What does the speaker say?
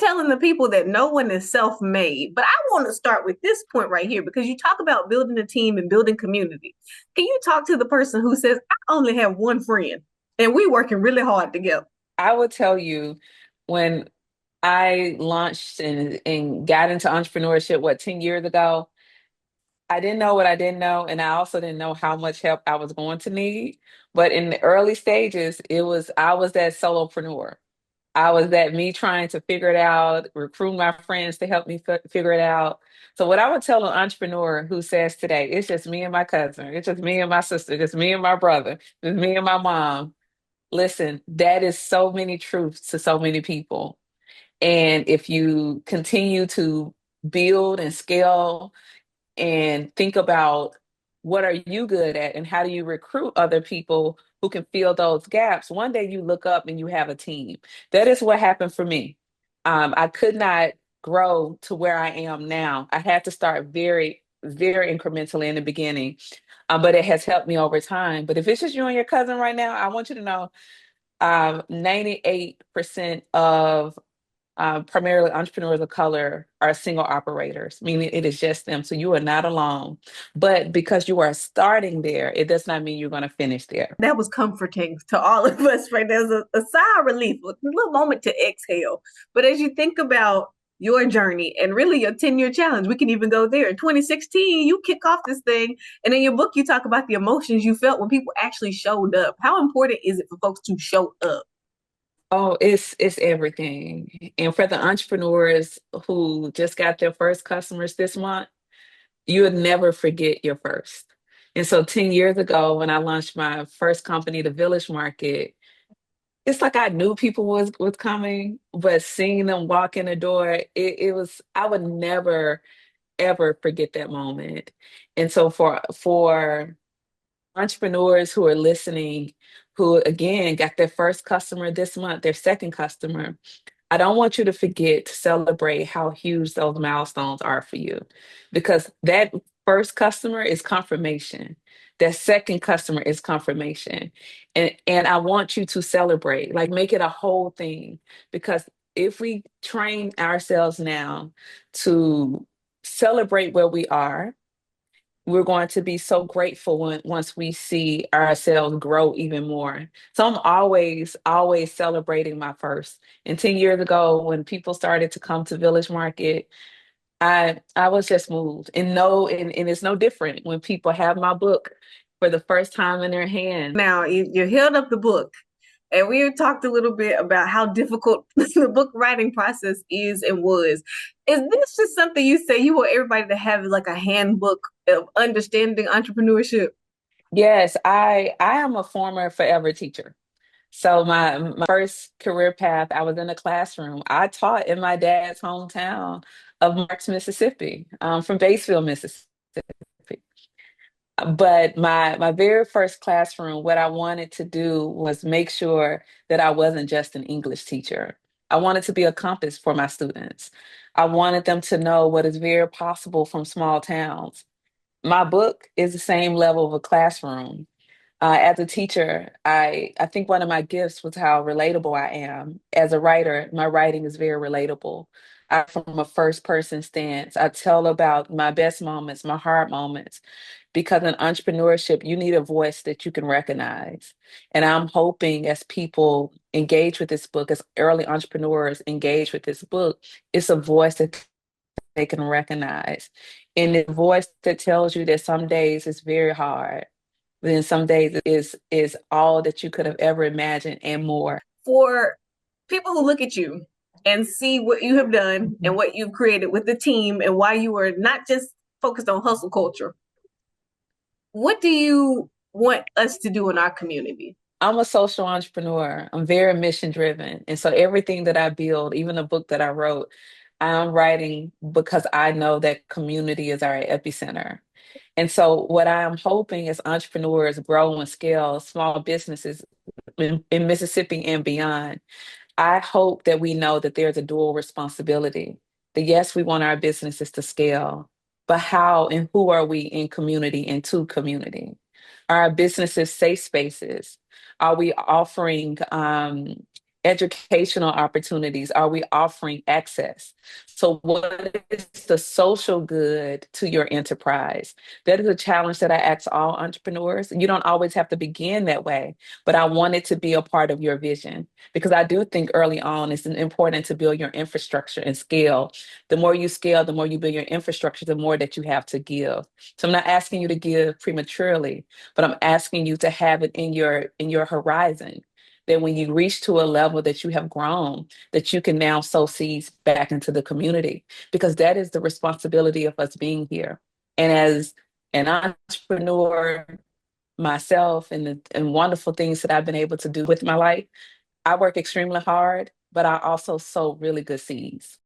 telling the people that no one is self-made, but I want to start with this point right here because you talk about building a team and building community. Can you talk to the person who says, I only have one friend and we working really hard together? I will tell you when I launched and got into entrepreneurship, 10 years ago, I didn't know what I didn't know. And I also didn't know how much help I was going to need. But in the early stages, I was that solopreneur. I was that me trying to figure it out, recruit my friends to help me figure it out. So what I would tell an entrepreneur who says today, it's just me and my cousin, it's just me and my sister, just me and my brother, just me and my mom. Listen, that is so many truths to so many people. And if you continue to build and scale and think about what are you good at and how do you recruit other people who can fill those gaps, one day you look up and you have a team. That is what happened for me. I could not grow to where I am now. I had to start very, very incrementally in the beginning, but it has helped me over time. But if it's just you and your cousin right now, I want you to know 98% of primarily entrepreneurs of color are single operators, meaning it is just them. So you are not alone. But because you are starting there, it does not mean you're going to finish there. That was comforting to all of us, right? There's a sigh of relief, a little moment to exhale. But as you think about your journey and really your 10-year challenge, we can even go there. In 2016, you kick off this thing. And in your book, you talk about the emotions you felt when people actually showed up. How important is it for folks to show up? Oh, it's everything. And for the entrepreneurs who just got their first customers this month, you would never forget your first. And so 10 years ago, when I launched my first company, the Village Market, it's like I knew people was coming, but seeing them walk in the door, it was I would never ever forget that moment. And so for entrepreneurs who are listening, who again got their first customer this month, their second customer, I don't want you to forget to celebrate how huge those milestones are for you because that first customer is confirmation. That second customer is confirmation. And I want you to celebrate, like make it a whole thing because if we train ourselves now to celebrate where we are, we're going to be so grateful once we see ourselves grow even more. So I'm always celebrating my first. And 10 years ago, when people started to come to Village Market, I was just moved. And it's no different when people have my book for the first time in their hand. Now, you held up the book, and we talked a little bit about how difficult the book writing process is and was. Is this just something you say you want everybody to have like a handbook of understanding entrepreneurship? Yes, I am a former forever teacher. So my first career path, I was in a classroom. I taught in my dad's hometown of Marks, Mississippi, from Batesville, Mississippi. But my very first classroom, what I wanted to do was make sure that I wasn't just an English teacher. I wanted to be a compass for my students. I wanted them to know what is very possible from small towns. My book is the same level of a classroom. As a teacher, I think one of my gifts was how relatable I am. As a writer, my writing is very relatable. From a first person stance, I tell about my best moments, my hard moments, because in entrepreneurship, you need a voice that you can recognize. And I'm hoping as people engage with this book, as early entrepreneurs engage with this book, it's a voice that they can recognize. And it's a voice that tells you that some days it's very hard then some days is all that you could have ever imagined and more. For people who look at you and see what you have done and Mhm. what you've created with the team and why you were not just focused on hustle culture, what do you want us to do in our community? I'm a social entrepreneur. I'm very mission driven. And so everything that I build, even the book that I wrote, I'm writing because I know that community is our epicenter. And so what I'm hoping is entrepreneurs grow and scale small businesses in Mississippi and beyond. I hope that we know that there's a dual responsibility. That yes, we want our businesses to scale, but how and who are we in community and to community? Are our businesses safe spaces? Are we offering educational opportunities are we offering access? So what is the social good to your enterprise? That is a challenge that I ask all entrepreneurs. You don't always have to begin that way, but I want it to be a part of your vision because I do think early on it's important to build your infrastructure and scale. The more you scale, the more you build your infrastructure, the more that you have to give. So I'm not asking you to give prematurely, but I'm asking you to have it in your horizon, that when you reach to a level that you have grown, that you can now sow seeds back into the community, because that is the responsibility of us being here. And as an entrepreneur myself, and wonderful things that I've been able to do with my life, I work extremely hard, but I also sow really good seeds.